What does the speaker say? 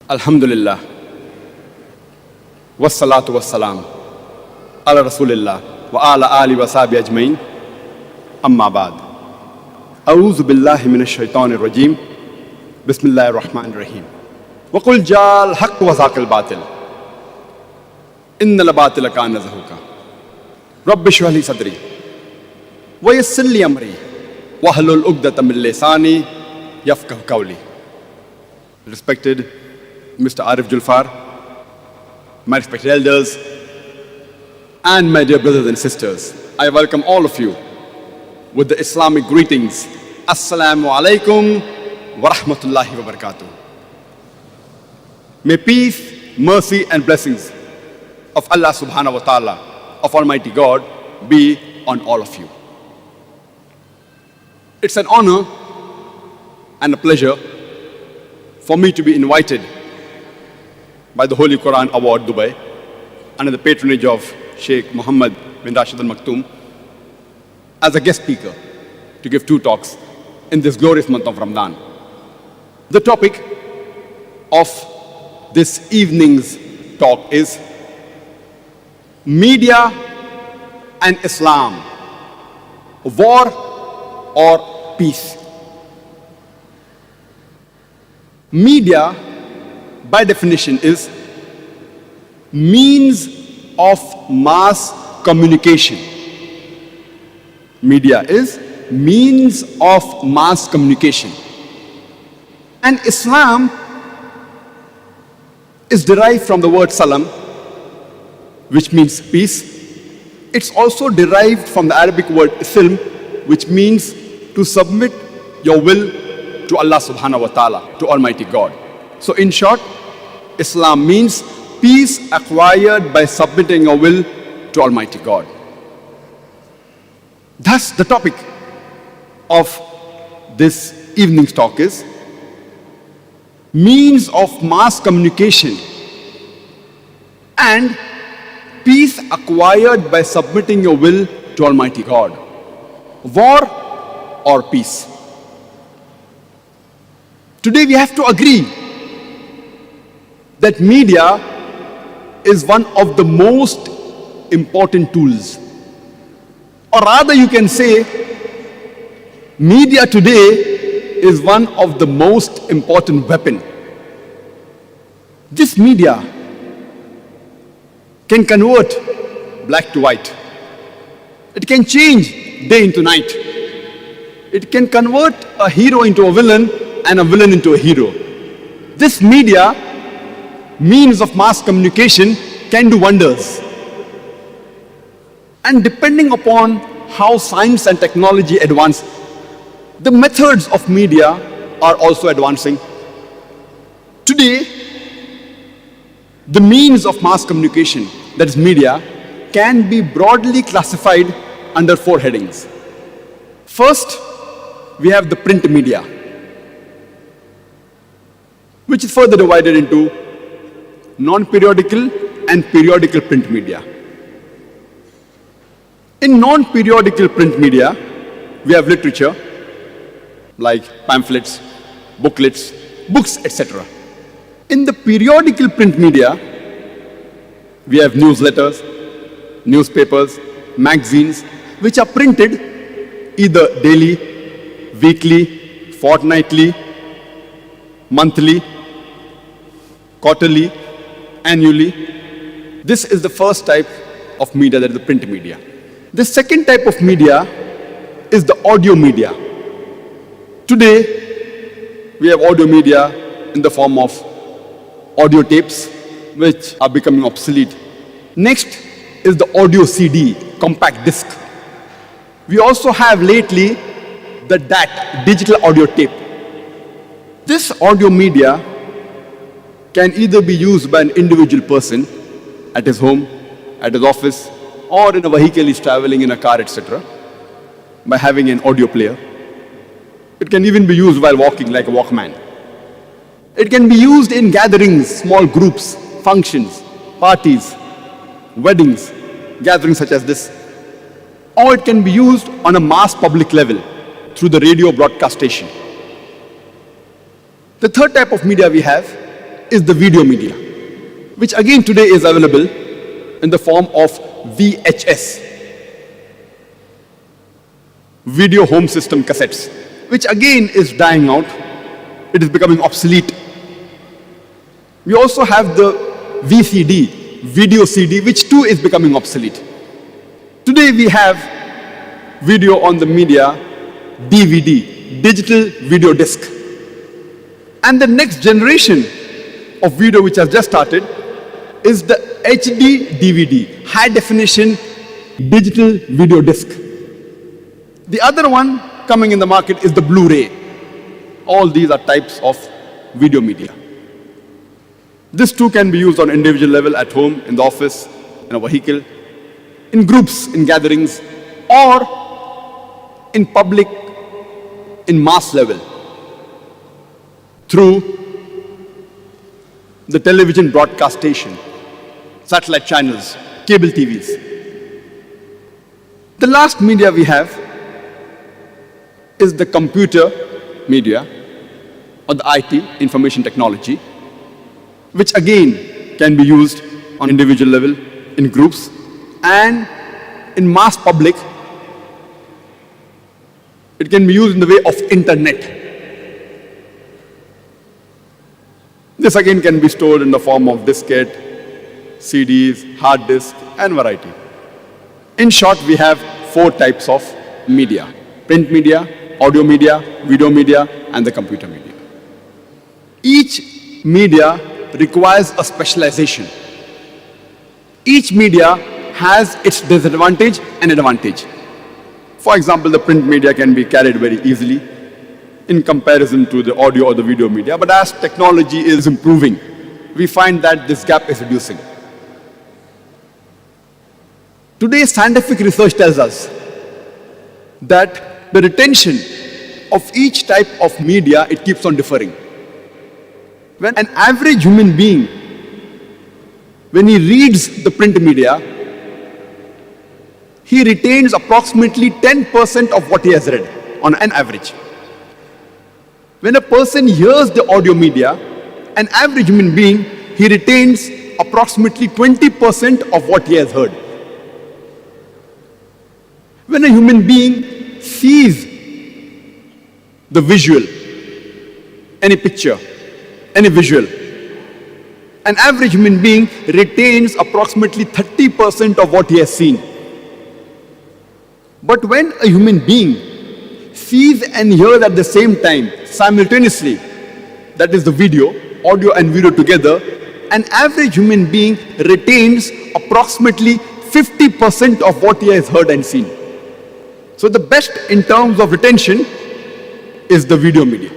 Alhamdulillah. Wassalatu wassalam. Ala Rasulillah. Wa ala ali wa sahbihi ajmain. Amma ba'd. A'udhu billahi minash shaitanir rajim. Bismillahir rahmanir rahim. Wa qul ja'al haqq wa zaqal batil. Innal batila kana zahuqa. Rabbi shrah li sadri. Wa yassir li amri. Wahlul 'uqdatam min lisani yafqahu qawli. Respected Mr. Arif Julfar, my respected elders, and my dear brothers and sisters, I welcome all of you with the Islamic greetings. Assalamu alaikum wa rahmatullahi wa barakatuh. May peace, mercy and blessings of Allah subhanahu wa ta'ala, of Almighty God, be on all of you. It's an honor and a pleasure for me to be invited by the Holy Quran Award Dubai under the patronage of Sheikh Muhammad bin Rashid Al Maktoum as a guest speaker to give 2 talks in this glorious month of Ramadan. The topic of this evening's talk is Media and Islam, War or Peace. Media, by definition, is means of mass communication. Media is means of mass communication. And Islam is derived from the word salam, which means peace. It's also derived from the Arabic word silm, which means to submit your will to Allah subhanahu wa ta'ala, to Almighty God. So in short, Islam means peace acquired by submitting your will to Almighty God. Thus, the topic of this evening's talk is means of mass communication and peace acquired by submitting your will to Almighty God. War or peace? Today we have to agree that media is one of the most important tools. Or rather you can say, media today is one of the most important weapon. This media can convert black to white. It can change day into night. It can convert a hero into a villain and a villain into a hero. This media, means of mass communication, can do wonders. And depending upon how science and technology advance, the methods of media are also advancing. Today, the means of mass communication, that is media, can be broadly classified under 4 headings. First, we have the print media, which is further divided into non-periodical and periodical print media. In non-periodical print media, we have literature like pamphlets, booklets, books, etc. In the periodical print media, we have newsletters, newspapers, magazines, which are printed either daily, weekly, fortnightly, monthly, quarterly, annually. This is the first type of media, that is the print media. The second type of media is the audio media. Today, we have audio media in the form of audio tapes, which are becoming obsolete. Next is the audio CD, compact disc. We also have lately the DAT, digital audio tape. This audio media can either be used by an individual person at his home, at his office, or in a vehicle he's traveling in a car, etc., by having an audio player. It can even be used while walking like a Walkman. It can be used in gatherings, small groups, functions, parties, weddings, gatherings such as this. Or it can be used on a mass public level through the radio broadcast station. The third type of media we have is the video media, which again today is available in the form of VHS, video home system cassettes, which again is dying out. It is becoming obsolete. We also have the VCD, video CD, which too is becoming obsolete. Today we have video on the media, DVD, digital video disc. And the next generation of video which has just started is the HD DVD, high definition digital video disc. The other one coming in the market is the Blu-ray. All these are types of video media. This too can be used on individual level, at home, in the office, in a vehicle, in groups, in gatherings, or in public, in mass level, through the television broadcast station, satellite channels, cable TVs. The last media we have is the computer media, or the IT, information technology, which again can be used on individual level, in groups, and in mass public. It can be used in the way of internet. This again can be stored in the form of diskette, CDs, hard disk, and variety. In short, we have 4 types of media: print media, audio media, video media, and the computer media. Each media requires a specialization. Each media has its disadvantage and advantage. For example, the print media can be carried very easily in comparison to the audio or the video media, but as technology is improving, we find that this gap is reducing. Today's scientific research tells us that the retention of each type of media, it keeps on differing. When an average human being, when he reads the print media, he retains approximately 10% of what he has read on an average. When a person hears the audio media, an average human being, he retains approximately 20% of what he has heard. When a human being sees the visual, any picture, any visual, an average human being retains approximately 30% of what he has seen. But when a human being sees and hears at the same time, simultaneously, that is the video, audio and video together, an average human being retains approximately 50% of what he has heard and seen. So the best in terms of retention is the video media.